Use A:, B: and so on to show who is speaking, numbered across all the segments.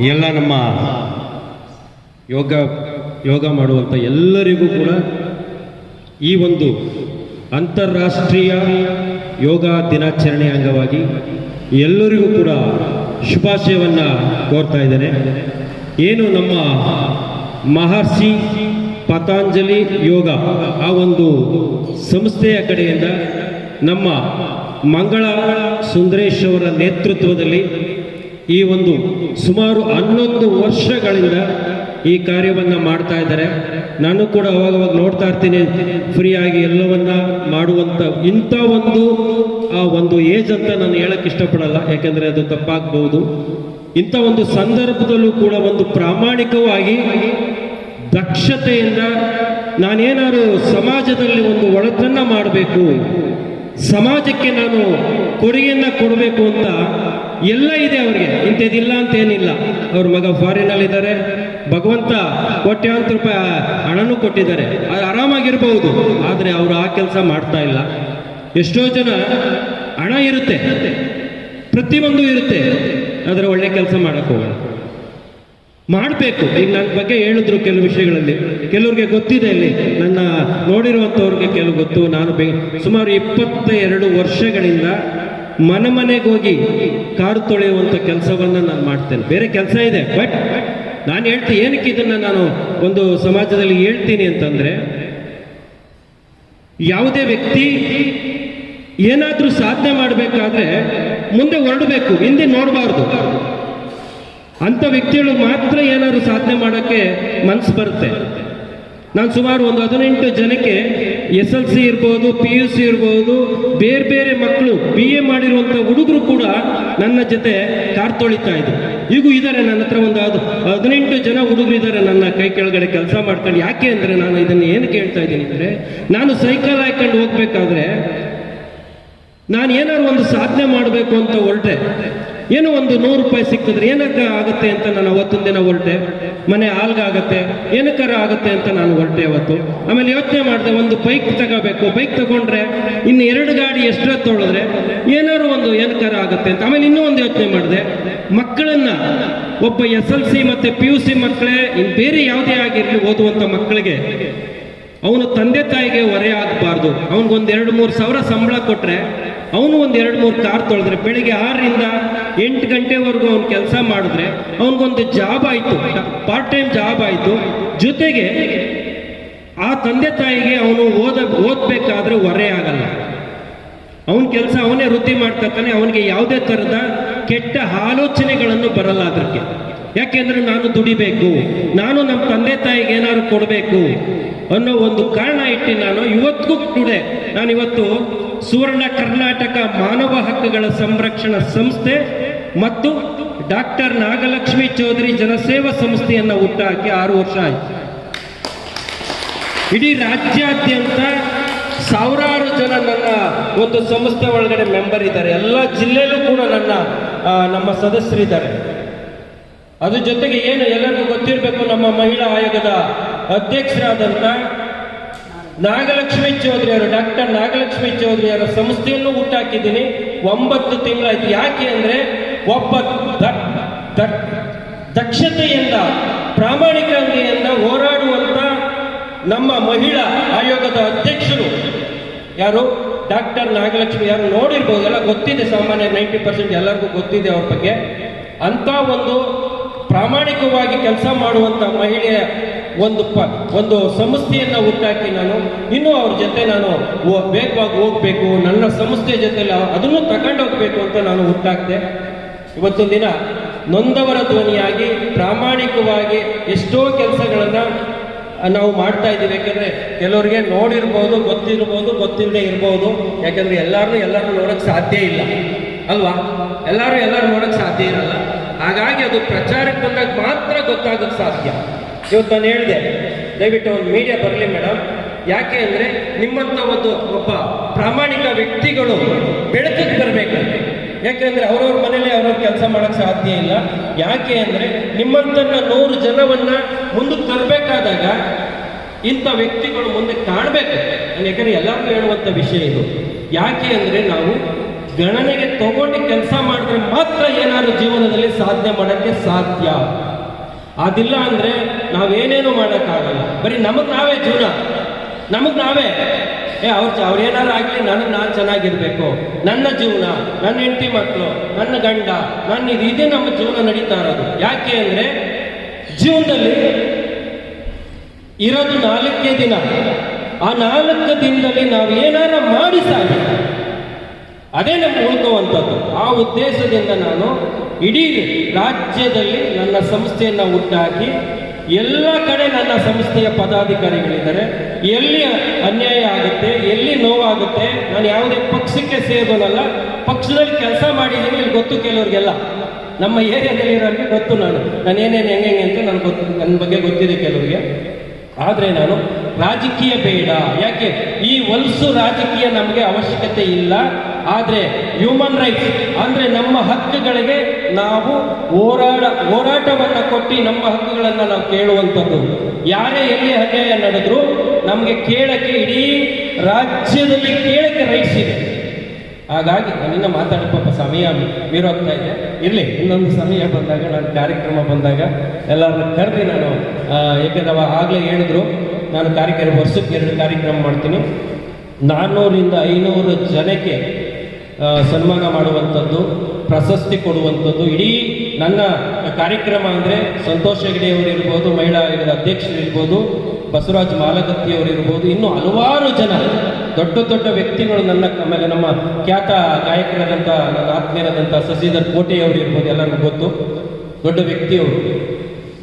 A: ಎಲ್ಲ ನಮ್ಮ ಯೋಗ ಮಾಡುವಂಥ ಎಲ್ಲರಿಗೂ ಕೂಡ ಈ ಒಂದು ಅಂತಾರಾಷ್ಟ್ರೀಯ ಯೋಗ ದಿನಾಚರಣೆ ಅಂಗವಾಗಿ ಎಲ್ಲರಿಗೂ ಕೂಡ ಶುಭಾಶಯವನ್ನು ಕೋರ್ತಾ ಇದ್ದೇನೆ. ಏನು ನಮ್ಮ ಮಹರ್ಷಿ ಪತಂಜಲಿ ಯೋಗ ಆ ಒಂದು ಸಂಸ್ಥೆಯ ಕಡೆಯಿಂದ ನಮ್ಮ ಮಂಗಳ ಸುಂದರೇಶ್ ಅವರ ನೇತೃತ್ವದಲ್ಲಿ ಈ ಒಂದು ಸುಮಾರು 11 ವರ್ಷಗಳಿಂದ ಈ ಕಾರ್ಯವನ್ನು ಮಾಡ್ತಾ ಇದ್ದಾರೆ. ನಾನು ಕೂಡ ಅವಾಗವಾಗ ನೋಡ್ತಾ ಇರ್ತೀನಿ, ಫ್ರೀಯಾಗಿ ಎಲ್ಲವನ್ನ ಮಾಡುವಂಥ ಇಂಥ ಒಂದು ಏಜ್ ಅಂತ ನಾನು ಹೇಳಕ್ಕೆ ಇಷ್ಟಪಡಲ್ಲ, ಯಾಕೆಂದರೆ ಅದು ತಪ್ಪಾಗಬಹುದು. ಇಂಥ ಒಂದು ಸಂದರ್ಭದಲ್ಲೂ ಕೂಡ ಒಂದು ಪ್ರಾಮಾಣಿಕವಾಗಿ ದಕ್ಷತೆಯಿಂದ ನಾನೇನಾದ್ರು ಸಮಾಜದಲ್ಲಿ ಒಂದು ಒಳತನ್ನ ಮಾಡಬೇಕು, ಸಮಾಜಕ್ಕೆ ನಾನು ಕೊಡುಗೆಯನ್ನು ಕೊಡಬೇಕು ಅಂತ ಎಲ್ಲ ಇದೆ ಅವರಿಗೆ, ಇಂಥದ್ದಿಲ್ಲ ಅಂತ ಏನಿಲ್ಲ. ಅವ್ರ ಮಗ ಫಾರಿನಲ್ಲಿದ್ದಾರೆ, ಭಗವಂತ ಕೋಟ್ಯಾಂತರ ರೂಪಾಯಿ ಹಣನೂ ಕೊಟ್ಟಿದ್ದಾರೆ, ಅದು ಆರಾಮಾಗಿರ್ಬಹುದು. ಆದರೆ ಅವರು ಆ ಕೆಲಸ ಮಾಡ್ತಾ ಇಲ್ಲ. ಎಷ್ಟೋ ಜನ ಹಣ ಇರುತ್ತೆ, ಪ್ರತಿಯೊಂದು ಇರುತ್ತೆ, ಆದರೆ ಒಳ್ಳೆ ಕೆಲಸ ಮಾಡಕ್ಕೆ ಹೋಗಲ್ಲ. ಮಾಡಬೇಕು. ಈಗ ನನ್ನ ಬಗ್ಗೆ ಹೇಳಿದ್ರು ಕೆಲವು ವಿಷಯಗಳಲ್ಲಿ, ಕೆಲವ್ರಿಗೆ ಗೊತ್ತಿದೆ, ಇಲ್ಲಿ ನನ್ನ ನೋಡಿರುವಂಥವ್ರಿಗೆ ಕೆಲವು ಗೊತ್ತು. ನಾನು ಸುಮಾರು 22 ವರ್ಷಗಳಿಂದ ಮನೆಗೆ ಹೋಗಿ ಕಾರು ತೊಳೆಯುವಂಥ ಕೆಲಸವನ್ನು ನಾನು ಮಾಡ್ತೇನೆ. ಬೇರೆ ಕೆಲಸ ಇದೆ, ಬಟ್ ನಾನು ಹೇಳ್ತೀನಿ, ಏನಕ್ಕೆ ಇದನ್ನು ನಾನು ಒಂದು ಸಮಾಜದಲ್ಲಿ ಹೇಳ್ತೀನಿ ಅಂತಂದರೆ, ಯಾವುದೇ ವ್ಯಕ್ತಿ ಏನಾದರೂ ಸಾಧನೆ ಮಾಡಬೇಕಾದ್ರೆ ಮುಂದೆ ಹೊರಡಬೇಕು, ಹಿಂದೆ ನೋಡಬಾರ್ದು. ಅಂಥ ವ್ಯಕ್ತಿಗಳು ಮಾತ್ರ ಏನಾದರೂ ಸಾಧನೆ ಮಾಡೋಕ್ಕೆ ಮನಸ್ಸು ಬರುತ್ತೆ. ನಾನು ಸುಮಾರು ಒಂದು 18 ಜನಕ್ಕೆ SLC ಇರ್ಬೋದು, PUC ಇರ್ಬೋದು, ಬೇರೆ ಬೇರೆ ಮಕ್ಕಳು BA ಮಾಡಿರುವಂಥ ಹುಡುಗರು ಕೂಡ ನನ್ನ ಜೊತೆ ಕಾರ್ ತೊಳಿತಾ ಇದ್ರು. ಈಗೂ ಇದ್ದಾರೆ ನನ್ನ ಹತ್ರ ಒಂದು 18 ಜನ ಹುಡುಗರು ಇದ್ದಾರೆ ನನ್ನ ಕೈ ಕೆಳಗಡೆ ಕೆಲಸ ಮಾಡ್ಕೊಂಡು. ಯಾಕೆ ಅಂದರೆ ನಾನು ಇದನ್ನು ಏನಕ್ಕೆ ಹೇಳ್ತಾ ಇದ್ದೀನಿ ಅಂದರೆ, ನಾನು ಸೈಕಲ್ ಹಾಕೊಂಡು ಹೋಗ್ಬೇಕಾದ್ರೆ ನಾನು ಏನಾದ್ರು ಒಂದು ಸಾಧನೆ ಮಾಡಬೇಕು ಅಂತ ಹೊರಟೆ, ಏನೋ ಒಂದು 100 ರೂಪಾಯಿ ಸಿಕ್ಕಿದ್ರೆ ಏನಕ್ಕೆ ಆಗುತ್ತೆ ಅಂತ ನಾನು ಅವತ್ತೊಂದು ದಿನ ಹೊರಟೆ. ಮನೆ ಹಾಲ್ಗಾಗತ್ತೆ, ಏನಕ್ಕಾರ ಆಗುತ್ತೆ ಅಂತ ನಾನು ಹೊರಟೆ ಅವತ್ತು. ಆಮೇಲೆ ಯೋಚನೆ ಮಾಡಿದೆ, ಒಂದು ಬೈಕ್ ತಗೋಬೇಕು, ಬೈಕ್ ತಗೊಂಡ್ರೆ ಇನ್ನು 2 ಗಾಡಿ ಎಷ್ಟೋ ತೊಳೆದ್ರೆ ಏನಾದ್ರು ಒಂದು ಏನಕ್ಕಾರ ಆಗುತ್ತೆ ಅಂತ. ಆಮೇಲೆ ಇನ್ನೂ ಒಂದು ಯೋಚನೆ ಮಾಡಿದೆ, ಮಕ್ಕಳನ್ನ ಒಬ್ಬ SLC ಮತ್ತು PUC ಮಕ್ಕಳೇ, ಇನ್ನು ಬೇರೆ ಯಾವುದೇ ಆಗಿರಲಿ ಓದುವಂಥ ಮಕ್ಕಳಿಗೆ ಅವನು ತಂದೆ ತಾಯಿಗೆ ಹೊರೆ ಆಗಬಾರ್ದು. ಅವನಿಗೊಂದು 2-3 ಸಾವಿರ ಸಂಬಳ ಕೊಟ್ಟರೆ ಅವನು ಒಂದು 2-3 ಕಾರ್ ತೊಳೆದ್ರೆ, ಬೆಳಿಗ್ಗೆ 6ರಿಂದ 8 ಗಂಟೆವರೆಗೂ ಅವ್ನು ಕೆಲಸ ಮಾಡಿದ್ರೆ ಅವನಿಗೊಂದು ಜಾಬ್ ಆಯಿತು, ಪಾರ್ಟ್ ಟೈಮ್ ಜಾಬ್ ಆಯಿತು. ಜೊತೆಗೆ ಆ ತಂದೆ ತಾಯಿಗೆ ಅವನು ಓದಬೇಕಾದ್ರೆ ಹೊರೆ ಆಗಲ್ಲ. ಅವನ ಕೆಲಸ ಅವನೇ ವೃತ್ತಿ ಮಾಡ್ತಾನೆ, ಅವನಿಗೆ ಯಾವುದೇ ಥರದ ಕೆಟ್ಟ ಆಲೋಚನೆಗಳನ್ನು ಬರಲ್ಲ ಅದಕ್ಕೆ. ಯಾಕೆಂದ್ರೆ ನಾನು ದುಡಿಬೇಕು, ನಾನು ನಮ್ಮ ತಂದೆ ತಾಯಿಗೆ ಏನಾದ್ರು ಕೊಡಬೇಕು ಅನ್ನೋ ಒಂದು ಕಾರಣ ಇಟ್ಟು ನಾನು ಇವತ್ತಿಗೂ ಟುಡೇ ನಾನಿವತ್ತು ಸುವರ್ಣ ಕರ್ನಾಟಕ ಮಾನವ ಹಕ್ಕುಗಳ ಸಂರಕ್ಷಣಾ ಸಂಸ್ಥೆ ಮತ್ತು ಡಾಕ್ಟರ್ ನಾಗಲಕ್ಷ್ಮಿ ಚೌಧರಿ ಜನಸೇವಾ ಸಂಸ್ಥೆಯನ್ನು ಹುಟ್ಟುಹಾಕಿ 6 ವರ್ಷ ಆಯಿತು. ಇಡೀ ರಾಜ್ಯಾದ್ಯಂತ ಸಾವಿರಾರು ಜನ ನನ್ನ ಒಂದು ಸಂಸ್ಥೆ ಒಳಗಡೆ ಮೆಂಬರ್ ಇದ್ದಾರೆ. ಎಲ್ಲ ಜಿಲ್ಲೆಯಲ್ಲೂ ಕೂಡ ನಮ್ಮ ಸದಸ್ಯರಿದ್ದಾರೆ. ಅದ್ರ ಜೊತೆಗೆ ಏನು ಎಲ್ಲರಿಗೂ ಗೊತ್ತಿರಬೇಕು, ನಮ್ಮ ಮಹಿಳಾ ಆಯೋಗದ ಅಧ್ಯಕ್ಷರಾದಂಥ ನಾಗಲಕ್ಷ್ಮಿ ಚೌಧರಿ ಅವರು, ಡಾಕ್ಟರ್ ನಾಗಲಕ್ಷ್ಮಿ ಚೌಧರಿ ಅವರ ಸಂಸ್ಥೆಯನ್ನು ಹುಟ್ಟಾಕಿದ್ದೀನಿ. 9 ತಿಂಗಳಾಯ್ತು. ಯಾಕೆ ಅಂದರೆ, ಒಬ್ಬ ದಕ್ಷತೆಯಿಂದ ಪ್ರಾಮಾಣಿಕತೆಯಿಂದ ಹೋರಾಡುವಂಥ ನಮ್ಮ ಮಹಿಳಾ ಆಯೋಗದ ಅಧ್ಯಕ್ಷರು ಯಾರು, ಡಾಕ್ಟರ್ ನಾಗಲಕ್ಷ್ಮಿ. ಯಾರು ನೋಡಿರ್ಬೋದು, ಎಲ್ಲ ಗೊತ್ತಿದೆ, ಸಾಮಾನ್ಯ 90% ಎಲ್ಲರಿಗೂ ಗೊತ್ತಿದೆ ಅವ್ರ ಬಗ್ಗೆ. ಅಂಥ ಒಂದು ಪ್ರಾಮಾಣಿಕವಾಗಿ ಕೆಲಸ ಮಾಡುವಂಥ ಮಹಿಳೆಯ ಒಂದು ಸಂಸ್ಥೆಯನ್ನು ಹುಟ್ಟಾಕಿ ನಾನು ಇನ್ನೂ ಅವ್ರ ಜೊತೆ ನಾನು ವೇಗವಾಗಿ ಹೋಗ್ಬೇಕು, ನನ್ನ ಸಂಸ್ಥೆ ಜೊತೆಲಿ ಅದನ್ನು ತಗೊಂಡು ಹೋಗ್ಬೇಕು ಅಂತ ನಾನು ಹುಟ್ಟಾಕ್ದೆ. ಇವತ್ತೊಂದು ದಿನ ನೊಂದವರ ಧ್ವನಿಯಾಗಿ ಪ್ರಾಮಾಣಿಕವಾಗಿ ಎಷ್ಟೋ ಕೆಲಸಗಳನ್ನು ನಾವು ಮಾಡ್ತಾ ಇದ್ದೀವಿ. ಯಾಕೆಂದರೆ ಕೆಲವರಿಗೆ ನೋಡಿರ್ಬೋದು, ಗೊತ್ತಿಲ್ಲದೆ ಇರ್ಬೋದು. ಯಾಕೆಂದರೆ ಎಲ್ಲರೂ ನೋಡೋಕ್ಕೆ ಸಾಧ್ಯ ಇಲ್ಲ ಅಲ್ವಾ, ಎಲ್ಲರೂ ನೋಡೋಕ್ಕೆ ಸಾಧ್ಯ ಇರಲ್ಲ. ಹಾಗಾಗಿ ಅದು ಪ್ರಚಾರಕ್ಕೆ ಬಂದಾಗ ಮಾತ್ರ ಗೊತ್ತಾಗೋಕ್ಕೆ ಸಾಧ್ಯ. ಇವತ್ತು ನಾನು ಹೇಳಿದೆ, ದಯವಿಟ್ಟು ಒಂದು ಮೀಡಿಯಾ ಬರಲಿ ಮೇಡಮ್. ಯಾಕೆ ಅಂದರೆ, ನಿಮ್ಮಂಥ ಒಬ್ಬ ಪ್ರಾಮಾಣಿಕ ವ್ಯಕ್ತಿಗಳು ಬೆಳಕಿಗೆ ಬರಬೇಕು. ಯಾಕೆಂದರೆ ಅವ್ರವ್ರ ಮನೇಲಿ ಅವ್ರವ್ರ ಕೆಲಸ ಮಾಡೋಕ್ಕೆ ಸಾಧ್ಯ ಇಲ್ಲ. ಯಾಕೆ ಅಂದರೆ, ನಿಮ್ಮಂಥನ್ನ 100 ಜನವನ್ನು ಮುಂದಕ್ಕೆ ತರಬೇಕಾದಾಗ ಇಂಥ ವ್ಯಕ್ತಿಗಳು ಮುಂದೆ ಕಾಣಬೇಕು. ಯಾಕೆಂದರೆ ಎಲ್ಲರಿಗೂ ಹೇಳುವಂಥ ವಿಷಯ ಇದು. ಯಾಕೆ ಅಂದರೆ, ನಾವು ಗಣನೆಗೆ ತಗೊಂಡು ಕೆಲಸ ಮಾಡಿದ್ರೆ ಮಾತ್ರ ಏನಾದ್ರು ಜೀವನದಲ್ಲಿ ಸಾಧನೆ ಮಾಡೋಕ್ಕೆ ಸಾಧ್ಯ. ಅದಿಲ್ಲ ಅಂದರೆ ನಾವೇನೇನು ಮಾಡೋಕ್ಕಾಗಲ್ಲ. ಬರೀ ನಮಗೆ ನಾವೇ ಜೀವನ, ನಮಗೆ ನಾವೇ ಅವ್ರು ಏನಾದ್ರು ಆಗಲಿ, ನನಗೆ ನಾನು ಚೆನ್ನಾಗಿರ್ಬೇಕು, ನನ್ನ ಜೀವನ, ನನ್ನ ಹೆಂಡತಿ ಮಕ್ಕಳು, ನನ್ನ ಗಂಡ, ನನ್ನ ಇದೇ ನಮ್ಮ ಜೀವನ ನಡೀತಾ ಇರೋದು. ಯಾಕೆ ಅಂದರೆ ಜೀವನದಲ್ಲಿ ಇರೋದು 4 ದಿನ. ಆ 4 ದಿನದಲ್ಲಿ ನಾವು ಏನಾರ ಮಾಡಿ ಸಾಗಿ, ಅದೇ ನಮ್ಮ ಉಳ್ಕೋವಂಥದ್ದು. ಆ ಉದ್ದೇಶದಿಂದ ನಾನು ಇಡೀ ರಾಜ್ಯದಲ್ಲಿ ನನ್ನ ಸಂಸ್ಥೆಯನ್ನು ಹುಟ್ಟಾಕಿ ಎಲ್ಲ ಕಡೆ ನನ್ನ ಸಂಸ್ಥೆಯ ಪದಾಧಿಕಾರಿಗಳಿದ್ದಾರೆ. ಎಲ್ಲಿ ಅನ್ಯಾಯ ಆಗುತ್ತೆ, ಎಲ್ಲಿ ನೋವಾಗುತ್ತೆ, ನಾನು ಯಾವುದೇ ಪಕ್ಷಕ್ಕೆ ಸೇರೋನಲ್ಲ, ಪಕ್ಷದಲ್ಲಿ ಕೆಲಸ ಮಾಡಿದ್ದೀನಿ, ಇಲ್ಲಿ ಗೊತ್ತು ಕೆಲವ್ರಿಗೆಲ್ಲ, ನಮ್ಮ ಏರಿಯಾದಲ್ಲಿರೋರಿಗೆ ಗೊತ್ತು. ನಾನು ಏನೇನು ಹೆಂಗೆ ಅಂತ ನನಗೆ ಗೊತ್ತು, ನನ್ನ ಬಗ್ಗೆ ಗೊತ್ತಿದೆ ಕೆಲವರಿಗೆ. ಆದರೆ ನಾನು ರಾಜಕೀಯ ಬೇಡ. ಯಾಕೆ ಈ ಹೊಲಸು ರಾಜಕೀಯ ನಮಗೆ ಅವಶ್ಯಕತೆ ಇಲ್ಲ. ಆದರೆ ಹ್ಯೂಮನ್ ರೈಟ್ಸ್ ಅಂದರೆ ನಮ್ಮ ಹಕ್ಕುಗಳಿಗೆ ನಾವು ಹೋರಾಟವನ್ನು ಕೊಟ್ಟು ನಮ್ಮ ಹಕ್ಕುಗಳನ್ನು ನಾವು ಕೇಳುವಂಥದ್ದು. ಯಾರೇ ಎಲ್ಲಿ ಅನ್ಯಾಯ ನಡೆದ್ರು ನಮಗೆ ಕೇಳಕ್ಕೆ, ಇಡೀ ರಾಜ್ಯದಲ್ಲಿ ಕೇಳಕ್ಕೆ ರೈಟ್ಸ್ ಇದೆ. ಹಾಗಾಗಿ ನಾನಿನ್ನ ಮಾತಾಡೋ ಪಾಪ ಸಮಯ ಮೀರೋಗ್ತಾ ಇದೆ. ಇರಲಿ, ಇನ್ನೊಂದು ಸಮಯ ಬಂದಾಗ, ನಾನು ಕಾರ್ಯಕ್ರಮ ಬಂದಾಗ ಎಲ್ಲರನ್ನ ಕರೆದು ನಾನು, ಏಕೆಂದ್ರೆ ಆಗಲೇ ಹೇಳಿದ್ರು, ನಾನು ವರ್ಷಕ್ಕೆ 2 ಕಾರ್ಯಕ್ರಮ ಮಾಡ್ತೀನಿ. 400ರಿಂದ 500 ಜನಕ್ಕೆ ಸನ್ಮಾನ ಮಾಡುವಂಥದ್ದು, ಪ್ರಶಸ್ತಿ ಕೊಡುವಂಥದ್ದು. ಇಡೀ ನನ್ನ ಕಾರ್ಯಕ್ರಮ ಅಂದರೆ ಸಂತೋಷ್ ಹೆಗಡೆ ಅವರು ಇರ್ಬೋದು, ಮಹಿಳಾ ಆಯೋಗದ ಅಧ್ಯಕ್ಷರು ಇರ್ಬೋದು, ಬಸವರಾಜ್ ಮಾಲಗತ್ತಿಯವರು ಇರ್ಬೋದು, ಇನ್ನೂ ಹಲವಾರು ಜನ ದೊಡ್ಡ ದೊಡ್ಡ ವ್ಯಕ್ತಿಗಳು, ಆಮೇಲೆ ನಮ್ಮ ಖ್ಯಾತ ಗಾಯಕರಾದಂಥ, ನನ್ನ ಆತ್ಮೀಯರಾದಂಥ ಶಶಿಧರ್ ಕೋಟೆಯವರು ಇರ್ಬೋದು, ಎಲ್ಲರಿಗೂ ಗೊತ್ತು, ದೊಡ್ಡ ವ್ಯಕ್ತಿಯವರು.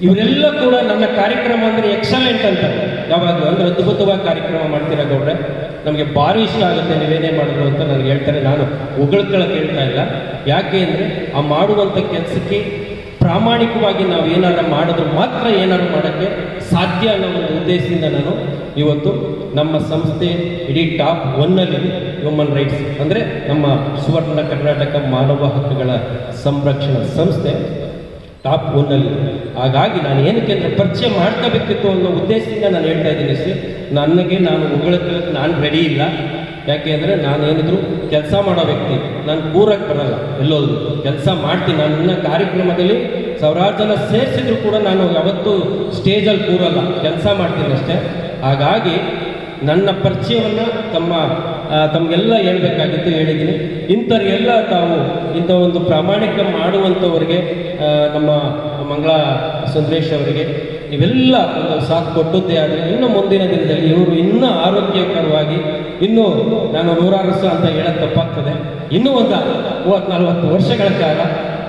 A: ಇವರೆಲ್ಲ ಕೂಡ ನನ್ನ ಕಾರ್ಯಕ್ರಮ ಅಂದರೆ ಎಕ್ಸಲೆಂಟ್ ಅಂತ ಯಾವಾಗಲೂ, ಅಂದರೆ ಅದ್ಭುತವಾಗಿ ಕಾರ್ಯಕ್ರಮ ಮಾಡ್ತೀರಾ ಗೌಡ್ರೆ, ನಮಗೆ ಭಾರಿ ಇಷ್ಟ ಆಗುತ್ತೆ ನೀವೇನೇ ಮಾಡಿದ್ರು ಅಂತ ನನಗೆ ಹೇಳ್ತಾರೆ. ನಾನು ಹೊಗಳ್ಕೊಳ್ಳೋಕೆ ಹೇಳ್ತಾ ಇಲ್ಲ. ಯಾಕೆ ಅಂದರೆ ಆ ಮಾಡುವಂಥ ಕೆಲಸಕ್ಕೆ ಪ್ರಾಮಾಣಿಕವಾಗಿ ನಾವು ಏನಾರು ಮಾಡಿದ್ರು ಮಾತ್ರ ಏನಾರು ಮಾಡೋಕ್ಕೆ ಸಾಧ್ಯ ಅನ್ನೋ ಒಂದು ಉದ್ದೇಶದಿಂದ ನಾನು ಇವತ್ತು ನಮ್ಮ ಸಂಸ್ಥೆ ಇಡೀ ಟಾಪ್ 1 ಹ್ಯೂಮನ್ ರೈಟ್ಸ್ ಅಂದರೆ ನಮ್ಮ ಸುವರ್ಣ ಕರ್ನಾಟಕ ಮಾನವ ಹಕ್ಕುಗಳ ಸಂರಕ್ಷಣಾ ಸಂಸ್ಥೆ ಟಾಪ್ 1 ಹಾಗಾಗಿ ನಾನು ಏನಕ್ಕೆ ಅಂದರೆ ಪರಿಚಯ ಮಾಡ್ಕೋಬೇಕಿತ್ತು ಅನ್ನೋ ಉದ್ದೇಶದಿಂದ ನಾನು ಹೇಳ್ತಾ ಇದ್ದೀನಿ. ನಾನು ಹೊಗಳಕ್ಕೆ ನಾನು ರೆಡಿ ಇಲ್ಲ. ಯಾಕೆ ಅಂದರೆ ನಾನೇನಿದ್ರು ಕೆಲಸ ಮಾಡೋ ವ್ಯಕ್ತಿ, ನಾನು ಕೂರಕ್ಕೆ ಬರಲ್ಲ, ಎಲ್ಲೋದ್ರು ಕೆಲಸ ಮಾಡ್ತೀನಿ. ನನ್ನ ಕಾರ್ಯಕ್ರಮದಲ್ಲಿ 1000 ಜನ ಸೇರಿಸಿದ್ರು ಕೂಡ ನಾನು ಯಾವತ್ತೂ ಸ್ಟೇಜಲ್ಲಿ ಕೂರಲ್ಲ, ಕೆಲಸ ಮಾಡ್ತೀನಿ ಅಷ್ಟೇ. ಹಾಗಾಗಿ ನನ್ನ ಪರಿಚಯವನ್ನು ತಮಗೆಲ್ಲ ಹೇಳಬೇಕಾಗಿತ್ತು, ಹೇಳಿದ್ದೀನಿ. ಇಂಥವ್ರಿಗೆಲ್ಲ ತಾವು ಇಂಥ ಒಂದು ಪ್ರಾಮಾಣಿಕ ಮಾಡುವಂಥವ್ರಿಗೆ, ನಮ್ಮ ಮಂಗಳಾ ಸುಂದರೇಶ್ ಅವರಿಗೆ ಇವೆಲ್ಲ ಒಂದು ಸಾಥ್ ಕೊಟ್ಟದ್ದೇ ಆದರೆ ಇನ್ನು ಮುಂದಿನ ದಿನದಲ್ಲಿ ಇವರು ಇನ್ನೂ ಆರೋಗ್ಯಕರವಾಗಿ, ಇನ್ನೂ ನಾನು 100 ವರ್ಷ ಅಂತ ಹೇಳೋದು ತಪ್ಪಾಗ್ತದೆ, ಇನ್ನೂ ಒಂದು 30-40 ವರ್ಷಗಳ ಕಾಲ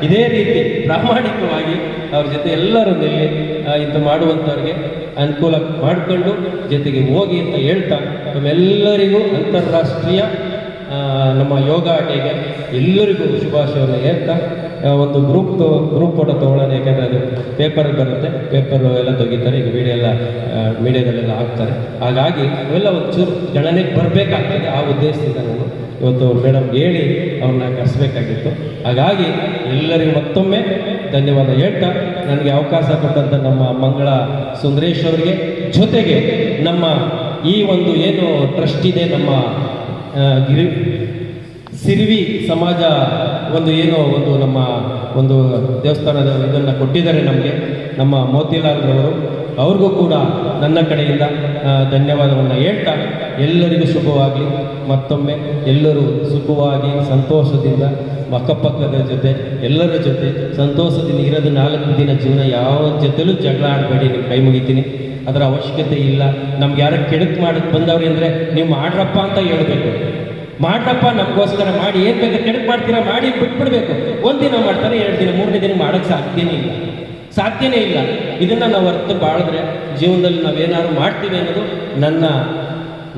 A: ಇದೇ ರೀತಿ ಪ್ರಾಮಾಣಿಕವಾಗಿ ಅವ್ರ ಜೊತೆ ಎಲ್ಲರೂ ನಿಲ್ಲಿ ಇಂಥ ಮಾಡುವಂಥವ್ರಿಗೆ ಅನುಕೂಲ ಮಾಡಿಕೊಂಡು ಜೊತೆಗೆ ಹೋಗಿ ಅಂತ ಹೇಳ್ತಾ, ನಮ್ಮೆಲ್ಲರಿಗೂ ಅಂತಾರಾಷ್ಟ್ರೀಯ ನಮ್ಮ ಯೋಗ ಡೇಗೆ ಎಲ್ಲರಿಗೂ ಶುಭಾಶಯವನ್ನು ಹೇಳ್ತಾ, ಒಂದು ಗ್ರೂಪ್ ಫೋಟೋ ತೊಗೊಳ್ಳೋಣ. ಯಾಕೆಂದರೆ ಅದು ಪೇಪರ್ ಬರುತ್ತೆ, ಪೇಪರು ಎಲ್ಲ ತೆಗಿತಾರೆ, ಈಗ ಮೀಡಿಯಾದಲ್ಲೆಲ್ಲ ಹಾಕ್ತಾರೆ. ಹಾಗಾಗಿ ಅವೆಲ್ಲ ಒಂಚೂರು ಗಣನೆಗೆ ಬರಬೇಕಾಗ್ತದೆ. ಆ ಉದ್ದೇಶದಿಂದ ನಾನು ಇವತ್ತು ಮೇಡಮ್ ಹೇಳಿ ಅವ್ರನ್ನ ಕರೆಸಬೇಕಾಗಿತ್ತು. ಹಾಗಾಗಿ ಎಲ್ಲರಿಗೂ ಮತ್ತೊಮ್ಮೆ ಧನ್ಯವಾದ ಹೇಳ್ತಾ, ನನಗೆ ಅವಕಾಶ ಕೊಟ್ಟಂಥ ನಮ್ಮ ಮಂಗಳಾ ಸುಂದರೇಶ್ ಅವರಿಗೆ, ಜೊತೆಗೆ ನಮ್ಮ ಈ ಒಂದು ಏನು ಟ್ರಸ್ಟ್ ಇದೆ, ನಮ್ಮ ಸಿರಿವಿ ಸಮಾಜ ಒಂದು ನಮ್ಮ ಒಂದು ದೇವಸ್ಥಾನದ ಇದನ್ನು ಕೊಟ್ಟಿದ್ದಾರೆ ನಮಗೆ, ನಮ್ಮ ಮೋತಿಲಾಲ್ರವರು, ಅವ್ರಿಗೂ ಕೂಡ ನನ್ನ ಕಡೆಯಿಂದ ಧನ್ಯವಾದವನ್ನು ಹೇಳ್ತಾ, ಎಲ್ಲರಿಗೂ ಶುಭವಾಗಲಿ. ಮತ್ತೊಮ್ಮೆ ಎಲ್ಲರೂ ಸುಖವಾಗಿ ಸಂತೋಷದಿಂದ ಅಕ್ಕಪಕ್ಕದ ಜೊತೆ ಎಲ್ಲರ ಜೊತೆ ಸಂತೋಷದಿಂದ ಇರೋದು 4 ದಿನ ಜೀವನ. ಯಾವ ಜೊತೆಲೂ ಜಗಳ ಆಡಬೇಡಿ, ನೀವು ಕೈ ಮುಗಿತೀನಿ, ಅದರ ಅವಶ್ಯಕತೆ ಇಲ್ಲ. ನಮ್ಗೆ ಯಾರು ಕೆಡಕ್ ಮಾಡಕ್ಕೆ ಬಂದವ್ರಿ ಅಂದರೆ ನೀವು ಮಾಡ್ರಪ್ಪ ಅಂತ ಹೇಳ್ಬೇಕು. ಮಾಡ್ರಪ್ಪ, ನಮಗೋಸ್ಕರ ಮಾಡಿ, ಏನು ಬೇಕಾದ್ರೆ ಕೆಡಕ್ ಮಾಡ್ತೀರಾ ಮಾಡಿ ಬಿಟ್ಬಿಡ್ಬೇಕು. 1 ದಿನ ಮಾಡ್ತಾರೆ, 2 ದಿನ 3ನೇ ದಿನ ಮಾಡೋಕ್ಕೆ ಸಾಧ್ಯನೇ ಇಲ್ಲ. ಇದನ್ನು ನಾವು ಅರ್ಥ ಬಾಳಿದ್ರೆ ಜೀವನದಲ್ಲಿ ನಾವೇನಾದ್ರು ಮಾಡ್ತೀವಿ ಅನ್ನೋದು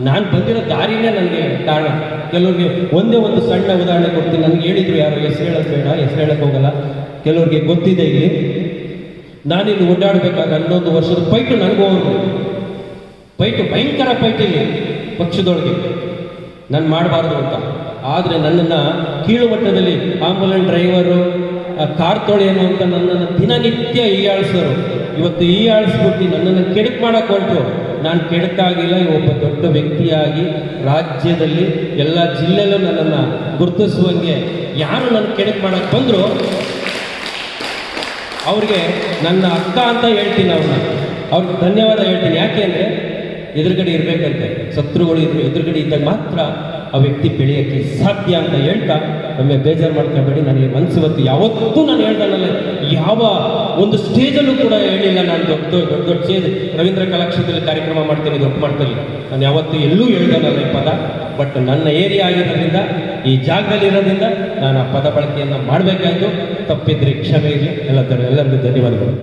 A: ನಾನು ಬಂದಿರೋ ದಾರಿನೇ ನನಗೆ ಕಾರಣ. ಕೆಲವ್ರಿಗೆ ಒಂದೇ ಒಂದು ಸಣ್ಣ ಉದಾಹರಣೆ ಕೊಡ್ತೀನಿ. ನನಗೆ ಹೇಳಿದ್ರು ಯಾರು, ಹೆಸರು ಹೇಳೋದು ಬೇಡ, ಹೆಸರು ಹೇಳಕ್ಕೆ ಹೋಗಲ್ಲ, ಕೆಲವ್ರಿಗೆ ಗೊತ್ತಿದೆ. ಇಲ್ಲಿ ನಾನಿಲ್ಲಿ ಓಡಾಡಬೇಕಾದ್ರೆ 11 ವರ್ಷದ ಫೈಟು ನನಗೂ ಅವ್ರಿಗೂ ಭಯಂಕರ ಫೈಟ್ ಇಲ್ಲಿ ಪಕ್ಷದೊಳಗೆ, ನಾನು ಮಾಡಬಾರ್ದು ಅಂತ. ಆದರೆ ನನ್ನನ್ನು ಕೀಳು ಮಟ್ಟದಲ್ಲಿ ಆಂಬುಲೆನ್ಸ್ ಡ್ರೈವರು, ಕಾರ್ ತೊಳೆಯೋನು ಅಂತ ನನ್ನನ್ನು ದಿನನಿತ್ಯ ಹೀಯಾಳಿಸೋರು. ಇವತ್ತು ಹೀಯಾಳಿಸ್ಬಿಟ್ಟು ನನ್ನನ್ನು ಕೆಡಕ್ ಮಾಡೋಕೆ ಹೊರಟು
B: ನಾನು ಕೆಡಕಾಗಿಲ್ಲ, ಒಬ್ಬ ದೊಡ್ಡ ವ್ಯಕ್ತಿಯಾಗಿ ರಾಜ್ಯದಲ್ಲಿ ಎಲ್ಲ ಜಿಲ್ಲೆಯಲ್ಲೂ ನನ್ನನ್ನು ಗುರುತಿಸುವಂಗೆ ಯಾರು ನನ್ನ ಕೆಡಕು ಮಾಡೋಕ್ಕೆ ಬಂದರೂ ಅವ್ರಿಗೆ ನನ್ನ ಅಕ್ಕ ಅಂತ ಹೇಳ್ತೀನಿ, ಅವ್ರಿಗೆ ಧನ್ಯವಾದ ಹೇಳ್ತೀನಿ. ಯಾಕೆ ಅಂದರೆ ಎದುರುಗಡೆ ಇರಬೇಕಂತೆ, ಶತ್ರುಗಳು ಎದುರುಗಡೆ ಇದ್ದಾಗ ಮಾತ್ರ ಆ ವ್ಯಕ್ತಿ ಬೆಳೆಯೋಕ್ಕೆ ಸಾಧ್ಯ ಅಂತ ಹೇಳ್ತಾ ನಮಗೆ ಬೇಜಾರು ಮಾಡ್ಕೊಬೇಡಿ. ನನಗೆ ಮನಸ್ಸು ಹೊತ್ತು ಯಾವತ್ತೂ ನಾನು ಹೇಳ್ದಾನಲ್ಲ, ಯಾವ ಒಂದು ಸ್ಟೇಜಲ್ಲೂ ಕೂಡ ಹೇಳಿಲ್ಲ ನಾನು ದೊಡ್ಡ ಸ್ಟೇಜ್ ರವೀಂದ್ರ ಕಲಾಕ್ಷೇತ್ರದಲ್ಲಿ ಕಾರ್ಯಕ್ರಮ ಮಾಡ್ತೀನಿ, ದೊಡ್ಡ ಮಾಡ್ತೀನಿ, ನಾನು ಯಾವತ್ತೂ ಎಲ್ಲೂ ಹೇಳ್ದಾನಲ್ಲ ಈ ಪದ. ಬಟ್ ನನ್ನ ಏರಿಯಾ ಆಗಿರೋದ್ರಿಂದ, ಈ ಜಾಗದಲ್ಲಿ ಇರೋದ್ರಿಂದ ನಾನು ಆ ಪದ ಬಳಕೆಯನ್ನು ಮಾಡಬೇಕಾಯ್ತು. ತಪ್ಪಿದ್ರೆ ಕ್ಷಮೆ ಇರಲಿ. ಎಲ್ಲರಿಗೂ ಧನ್ಯವಾದಗಳು.